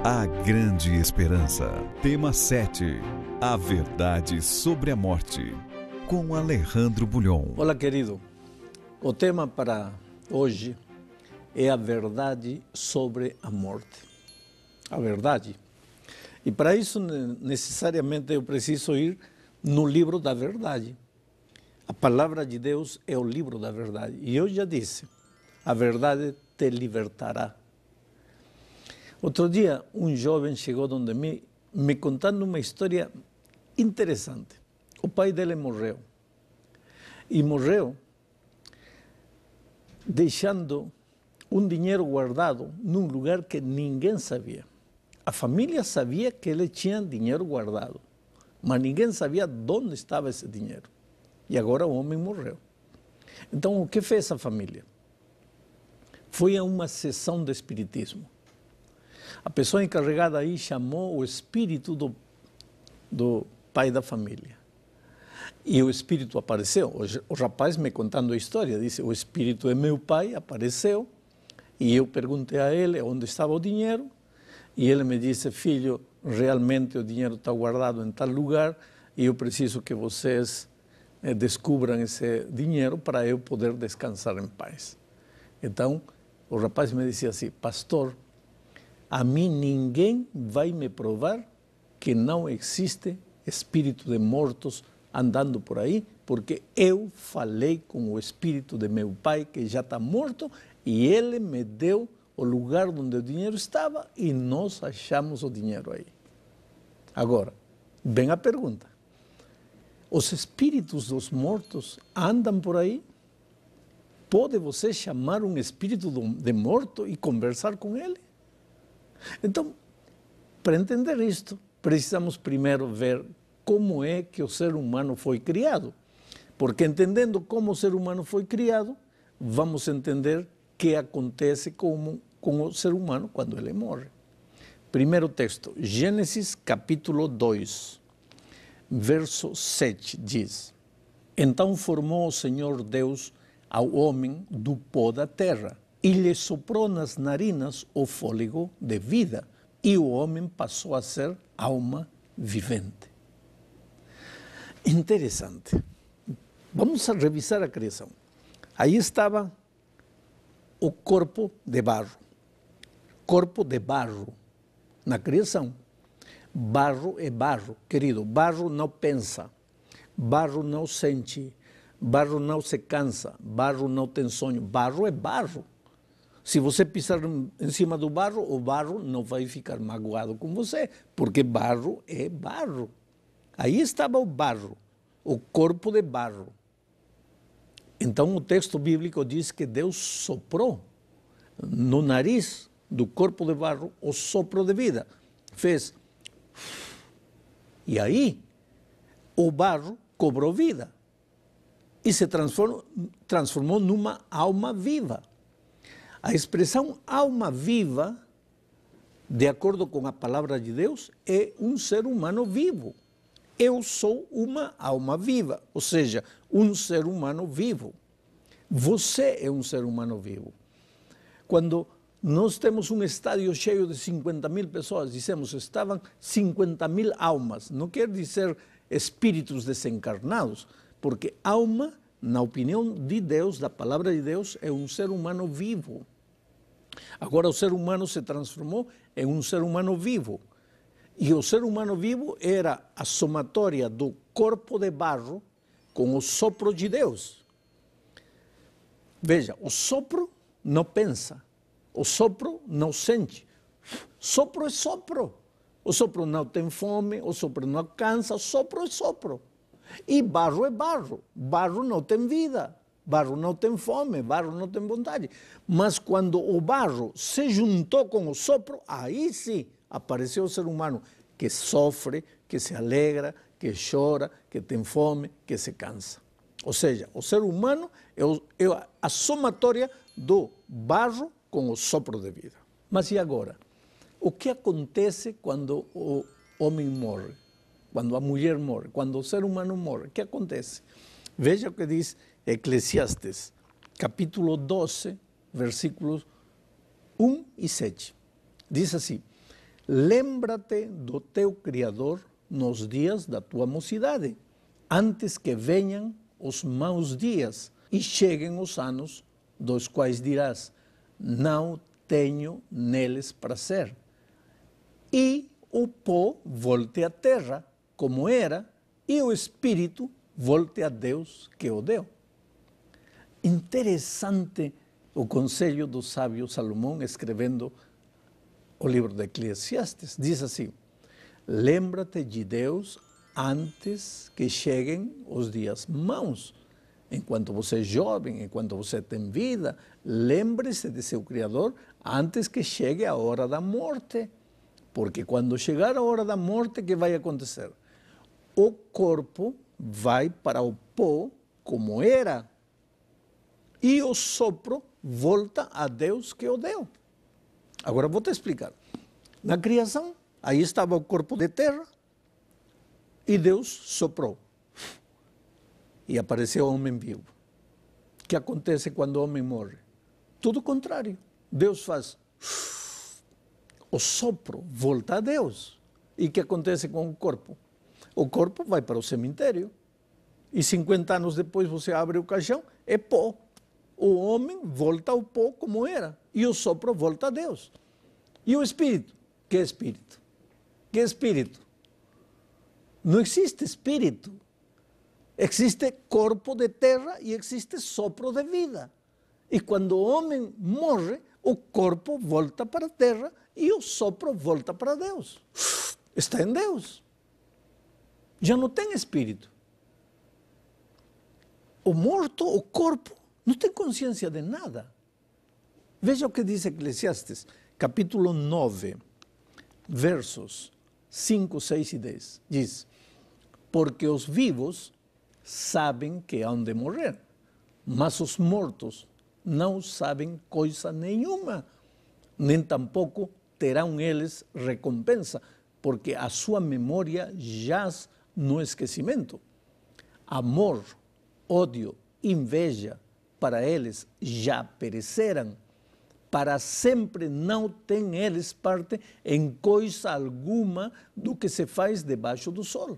A Grande Esperança. Tema 7. A Verdade sobre a Morte. Com Alejandro Bulhon. Olá, querido. O tema para hoje é a verdade sobre a morte. A verdade. E para isso, necessariamente, eu preciso ir no livro da verdade. A palavra de Deus é o livro da verdade. E eu já disse, a verdade te libertará. Outro dia, um jovem chegou donde mim, me contando uma história interessante. O pai dele morreu. E morreu deixando um dinheiro guardado num lugar que ninguém sabia. A família sabia que ele tinha dinheiro guardado, mas ninguém sabia onde estava esse dinheiro. E agora o homem morreu. Então, o que fez a família? Foi a uma sessão de espiritismo. A pessoa encarregada aí chamou o espírito do pai da família. E o espírito apareceu. O rapaz me contando a história, disse, o espírito é meu pai, apareceu, e eu perguntei a ele onde estava o dinheiro, e ele me disse, filho, realmente o dinheiro está guardado em tal lugar, e eu preciso que vocês descubram esse dinheiro para eu poder descansar em paz. Então, o rapaz me disse assim, pastor, a mim ninguém vai me provar que não existe espírito de mortos andando por aí, porque eu falei com o espírito de meu pai, que já está morto, e ele me deu o lugar onde o dinheiro estava e nós achamos o dinheiro aí. Agora, vem a pergunta. Os espíritos dos mortos andam por aí? Pode você chamar um espírito de morto e conversar com ele? Então, para entender isto, precisamos primeiro ver como é que o ser humano foi criado. Porque entendendo como o ser humano foi criado, vamos entender o que acontece com o ser humano quando ele morre. Primeiro texto, Gênesis capítulo 2, verso 7, diz: Então formou o Senhor Deus ao homem do pó da terra, e lhe soprou nas narinas o fôlego de vida, e o homem passou a ser alma vivente. Interessante. Vamos a revisar a criação. Aí estava o corpo de barro. Corpo de barro na criação. Barro é barro, querido. Barro não pensa. Barro não sente. Barro não se cansa. Barro não tem sonho. Barro é barro. Se você pisar em cima do barro, o barro não vai ficar magoado com você, porque barro é barro. Aí estava o barro, o corpo de barro. Então o texto bíblico diz que Deus soprou no nariz do corpo de barro o sopro de vida. Fez. E aí o barro cobrou vida e se transformou numa alma viva. A expressão alma viva, de acordo com a palavra de Deus, é um ser humano vivo. Eu sou uma alma viva, ou seja, um ser humano vivo. Você é um ser humano vivo. Quando nós temos um estádio cheio de 50.000 pessoas, dizemos que estavam 50.000 almas. Não quer dizer espíritos desencarnados, porque alma, na opinião de Deus, da palavra de Deus, é um ser humano vivo. Agora o ser humano se transformou em um ser humano vivo. E o ser humano vivo era a somatória do corpo de barro com o sopro de Deus. Veja, o sopro não pensa, o sopro não sente. Sopro é sopro. O sopro não tem fome, o sopro não cansa, o sopro é sopro. E barro é barro. Barro não tem vida. Barro não tem fome, barro não tem vontade. Mas quando o barro se juntou com o sopro, aí sim apareceu o ser humano que sofre, que se alegra, que chora, que tem fome, que se cansa. Ou seja, o ser humano é a somatória do barro com o sopro de vida. Mas e agora? O que acontece quando o homem morre? Quando a mulher morre? Quando o ser humano morre? O que acontece? Veja o que diz Eclesiastes, capítulo 12, versículos 1 e 7. Diz assim: lembra-te do teu Criador nos dias da tua mocidade, antes que venham os maus dias e cheguem os anos dos quais dirás, não tenho neles prazer. E o pó volte à terra, como era, e o espírito volte a Deus que o deu. Interessante o conselho do sábio Salomão escrevendo o livro de Eclesiastes. Diz assim, lembra-te de Deus antes que cheguem os dias maus. Enquanto você é jovem, enquanto você tem vida, lembre-se de seu Criador antes que chegue a hora da morte. Porque quando chegar a hora da morte, o que vai acontecer? O corpo vai para o pó como era. E o sopro volta a Deus que o deu. Agora vou te explicar. Na criação, aí estava o corpo de terra e Deus soprou. E apareceu o homem vivo. O que acontece quando o homem morre? Tudo o contrário. Deus faz... O sopro volta a Deus. E o que acontece com o corpo? O corpo vai para o cemitério. E 50 anos depois você abre o caixão, é pó. O homem volta ao pó como era. E o sopro volta a Deus. E o espírito? Que espírito? Que espírito? Não existe espírito. Existe corpo de terra e existe sopro de vida. E quando o homem morre, o corpo volta para a terra e o sopro volta para Deus. Está em Deus. Já não tem espírito. O morto, o corpo, não tem consciência de nada. Veja o que diz Eclesiastes, capítulo 9, versos 5, 6 e 10. Diz, porque os vivos sabem que hão de morrer, mas os mortos não sabem coisa nenhuma, nem tampouco terão eles recompensa, porque a sua memória jaz no esquecimento. Amor, ódio, inveja, para eles já pereceram. Para sempre não têm eles parte em coisa alguma do que se faz debaixo do sol.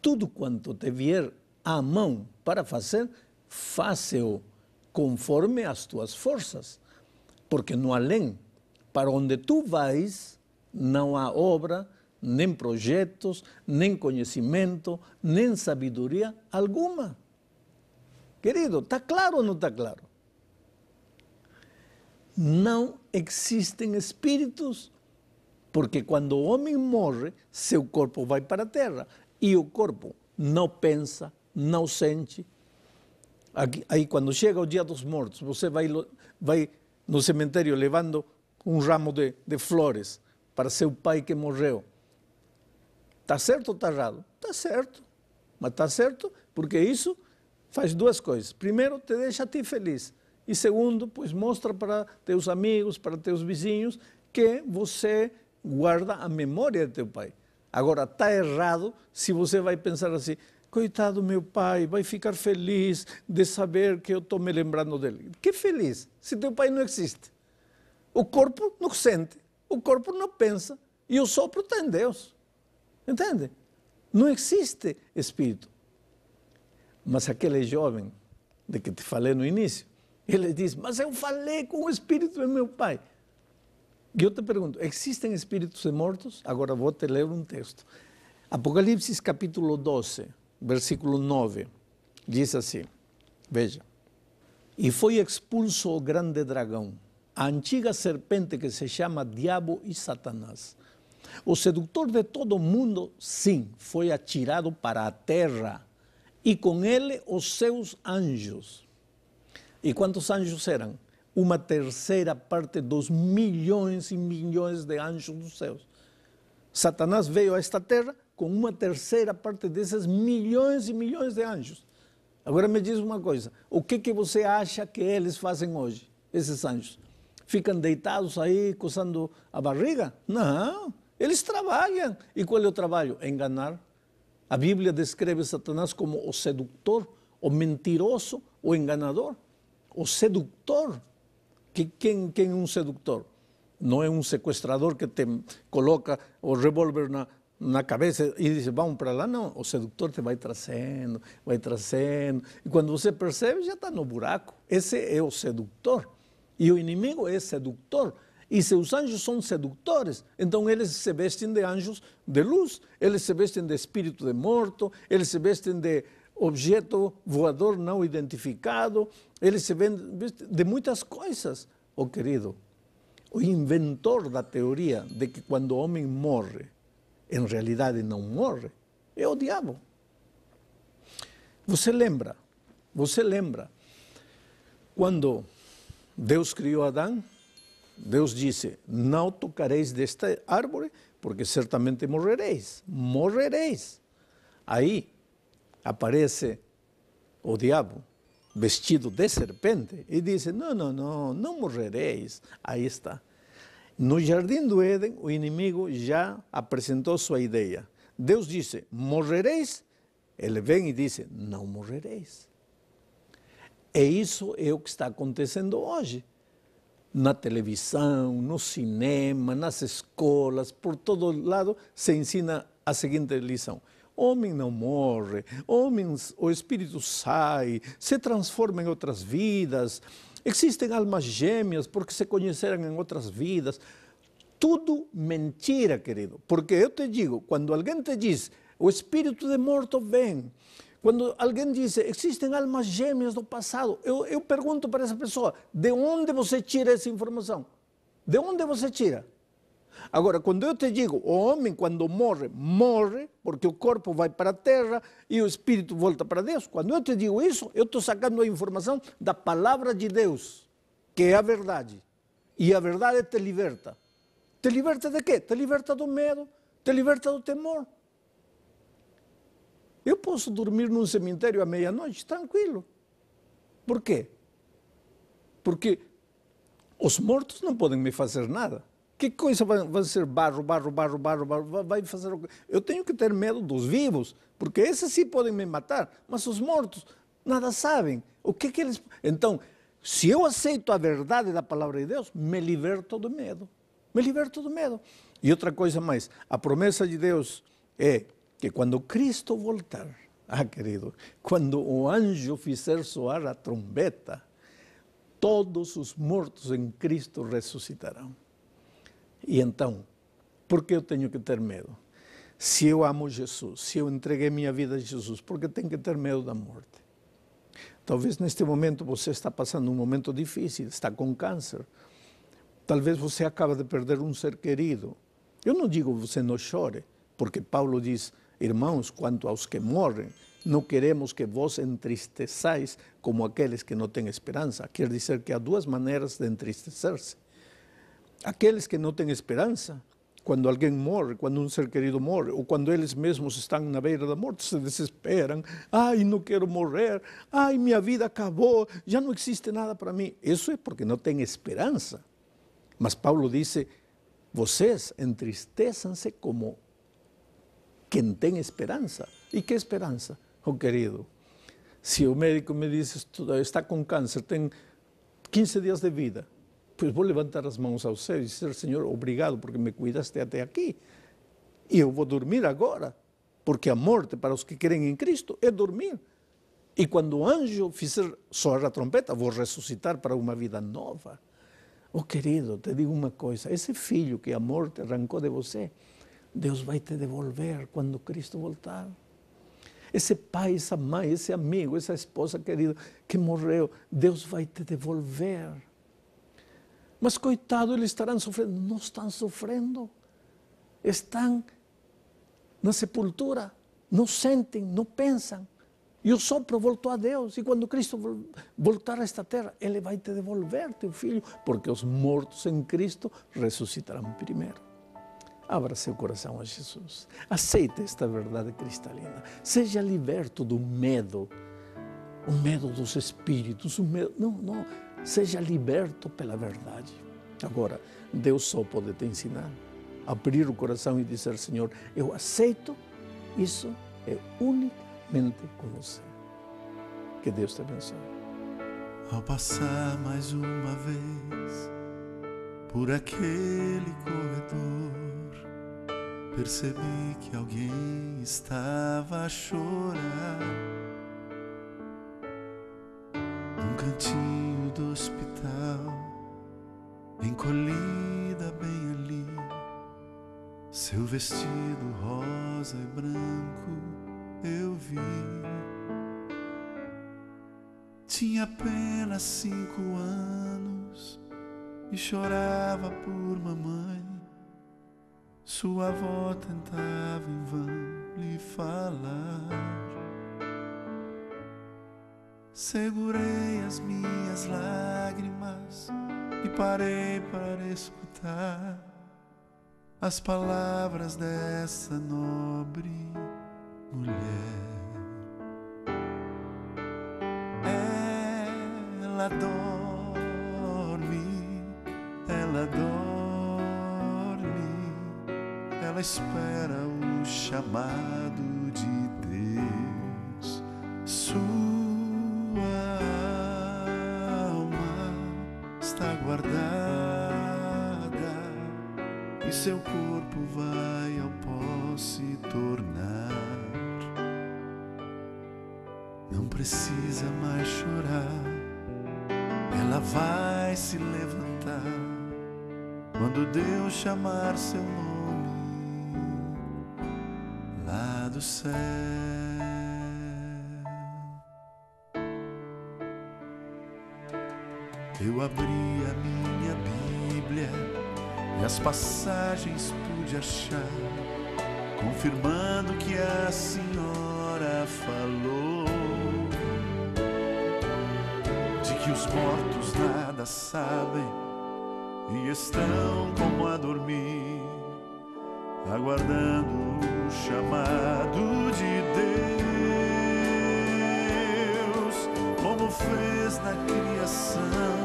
Tudo quanto te vier à mão para fazer, faça-o conforme as tuas forças, porque no além, para onde tu vais, não há obra, nem projetos, nem conhecimento, nem sabedoria alguma. Querido, está claro ou não está claro? Não existem espíritos, porque quando o homem morre, seu corpo vai para a terra, e o corpo não pensa, não sente. Aí quando chega o dia dos mortos, você vai no cemitério levando um ramo de flores para seu pai que morreu. Está certo ou está errado? Está certo. Mas está certo porque isso faz duas coisas. Primeiro, te deixa a ti feliz. E segundo, pois mostra para teus amigos, para teus vizinhos, que você guarda a memória de teu pai. Agora, está errado se você vai pensar assim, coitado meu pai, vai ficar feliz de saber que eu estou me lembrando dele. Que feliz, se teu pai não existe. O corpo não sente, o corpo não pensa, e o sopro está em Deus. Entende? Não existe espírito. Mas aquele jovem, de que te falei no início, ele diz, mas eu falei com o espírito do meu pai. E eu te pergunto, existem espíritos de mortos? Agora vou te ler um texto. Apocalipse capítulo 12, versículo 9, diz assim, veja. E foi expulso o grande dragão, a antiga serpente que se chama Diabo e Satanás. O sedutor de todo o mundo, sim, foi atirado para a terra, e com ele os seus anjos. E quantos anjos eram? Uma terceira parte dos milhões e milhões de anjos dos céus. Satanás veio a esta terra com uma terceira parte desses milhões e milhões de anjos. Agora me diz uma coisa, o que você acha que eles fazem hoje, esses anjos? Ficam deitados aí, coçando a barriga? Não, eles trabalham. E qual é o trabalho? Enganar. A Bíblia descreve Satanás como o sedutor, o mentiroso, o enganador. O sedutor. Quem é um sedutor? Não é um sequestrador que te coloca o revólver na cabeça e diz, vamos para lá. Não, o sedutor te vai trazendo. E quando você percebe, já está no buraco. Esse é o sedutor. E o inimigo é sedutor. E seus anjos são sedutores. Então eles se vestem de anjos de luz. Eles se vestem de espírito de morto. Eles se vestem de objeto voador não identificado. Eles se vestem de muitas coisas. Oh, querido, o inventor da teoria de que quando o homem morre, em realidade não morre, é o diabo. Você lembra quando Deus criou Adão? Deus disse, não tocareis desta árvore, porque certamente morrereis. Morrereis. Aí aparece o diabo, vestido de serpente, e disse, não morrereis. Aí está. No Jardim do Éden, o inimigo já apresentou sua ideia. Deus disse, morrereis. Ele vem e disse, não morrereis. E isso é o que está acontecendo hoje. Na televisão, no cinema, nas escolas, por todo lado, se ensina a seguinte lição. Homem não morre, o espírito sai, se transforma em outras vidas, existem almas gêmeas porque se conheceram em outras vidas. Tudo mentira, querido. Porque eu te digo, quando alguém te diz, o espírito de morto vem, quando alguém diz, existem almas gêmeas do passado, eu pergunto para essa pessoa, de onde você tira essa informação? De onde você tira? Agora, quando eu te digo, o homem quando morre, morre, porque o corpo vai para a terra e o espírito volta para Deus. Quando eu te digo isso, eu estou sacando a informação da palavra de Deus, que é a verdade. E a verdade te liberta. Te liberta de quê? Te liberta do medo, te liberta do temor. Eu posso dormir num cemitério à meia-noite, tranquilo. Por quê? Porque os mortos não podem me fazer nada. Que coisa vai ser barro, vai fazer o quê? Eu tenho que ter medo dos vivos, porque esses sim podem me matar, mas os mortos nada sabem. O que eles... Então, se eu aceito a verdade da palavra de Deus, me liberto do medo. Me liberto do medo. E outra coisa mais, a promessa de Deus é que quando Cristo voltar, querido, quando o anjo fizer soar a trombeta, todos os mortos em Cristo ressuscitarão. E então, por que eu tenho que ter medo? Se eu amo Jesus, se eu entreguei minha vida a Jesus, por que tenho que ter medo da morte? Talvez neste momento você está passando um momento difícil, está com câncer. Talvez você acaba de perder um ser querido. Eu não digo você não chore, porque Paulo diz, irmãos, quanto aos que morrem, não queremos que vos entristeçais como aqueles que não têm esperança. Quer dizer que há duas maneiras de entristecer-se. Aqueles que não têm esperança, quando alguém morre, quando um ser querido morre, ou quando eles mesmos estão na beira da morte, se desesperam. Ai, não quero morrer. Ai, minha vida acabou. Já não existe nada para mim. Isso é porque não tem esperança. Mas Paulo disse, vocês entristeçam-se como quem tem esperança. E que esperança? Oh, querido, se o médico me diz, está com câncer, tem 15 dias de vida, pois vou levantar as mãos ao céu e dizer, Senhor, obrigado porque me cuidaste até aqui. E eu vou dormir agora, porque a morte para os que creem em Cristo é dormir. E quando o anjo fizer soar a trompeta, vou ressuscitar para uma vida nova. Oh, querido, te digo uma coisa, esse filho que a morte arrancou de você, Deus vai te devolver quando Cristo voltar. Esse pai, essa mãe, esse amigo, essa esposa querida que morreu, Deus vai te devolver. Mas coitado, eles estarão sofrendo. Não estão sofrendo. Estão na sepultura. Não sentem, não pensam. E o sopro voltou a Deus. E quando Cristo voltar a esta terra, Ele vai te devolver, teu filho, porque os mortos em Cristo ressuscitarão primeiro. Abra seu coração a Jesus. Aceite esta verdade cristalina. Seja liberto do medo. O medo dos espíritos. O medo... Não. Seja liberto pela verdade. Agora, Deus só pode te ensinar. Abrir o coração e dizer, Senhor, eu aceito. Isso é unicamente com você. Que Deus te abençoe. Ao passar mais uma vez Por aquele corredor, percebi que alguém estava a chorar. Num cantinho do hospital, encolhida bem ali, seu vestido rosa e branco eu vi. Tinha apenas 5 anos e chorava por mamãe. Sua avó tentava em vão lhe falar. Segurei as minhas lágrimas e parei para escutar as palavras dessa nobre mulher. Ela dorme, ela espera o chamado de Deus. Sua alma está guardada e seu corpo vai ao pó se tornar. Não precisa mais chorar, ela vai se levantar quando Deus chamar seu nome lá do céu. Eu abri a minha Bíblia e as passagens pude achar, confirmando que a senhora falou de que os mortos nada sabem e estão como a dormir, aguardando o chamado de Deus. Como fez na criação,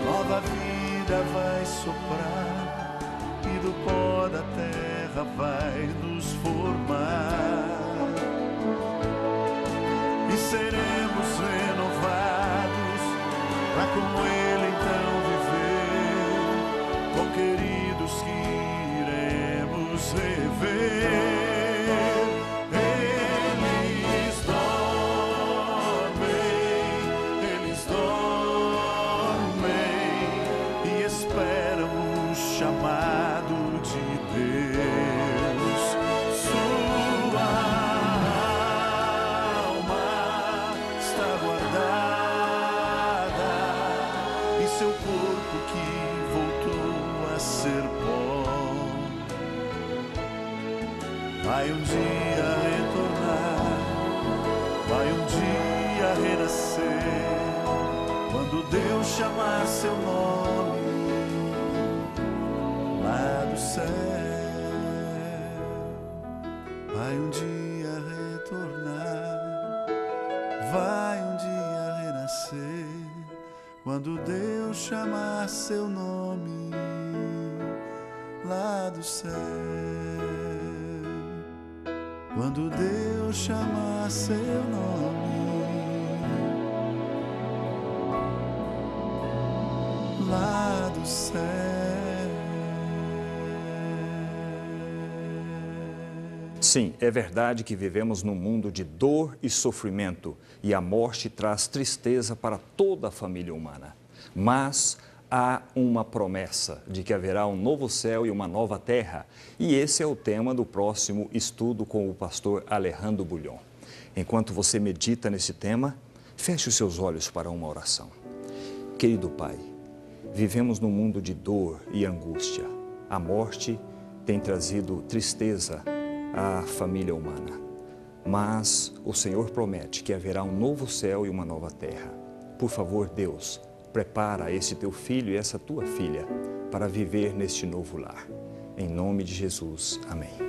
nova vida vai soprar e do pó da terra vai nos formar. E seremos renovados pra com Ele então viver, com queridos que iremos rever. Eles dormem e esperam o chamado de Deus. Sua alma está guardada e seu corpo que voltou a ser pó vai um dia retornar, vai um dia renascer, quando Deus chamar seu nome lá do céu. Vai um dia retornar, vai um dia renascer, quando Deus chamar seu nome lá do céu. Quando Deus chamar seu nome lá do céu. Sim, é verdade que vivemos num mundo de dor e sofrimento e a morte traz tristeza para toda a família humana. Mas há uma promessa de que haverá um novo céu e uma nova terra. E esse é o tema do próximo estudo com o pastor Alejandro Bulhon. Enquanto você medita nesse tema, feche os seus olhos para uma oração. Querido Pai, vivemos num mundo de dor e angústia. A morte tem trazido tristeza à família humana. Mas o Senhor promete que haverá um novo céu e uma nova terra. Por favor, Deus, prepara esse teu filho e essa tua filha para viver neste novo lar. Em nome de Jesus. Amém.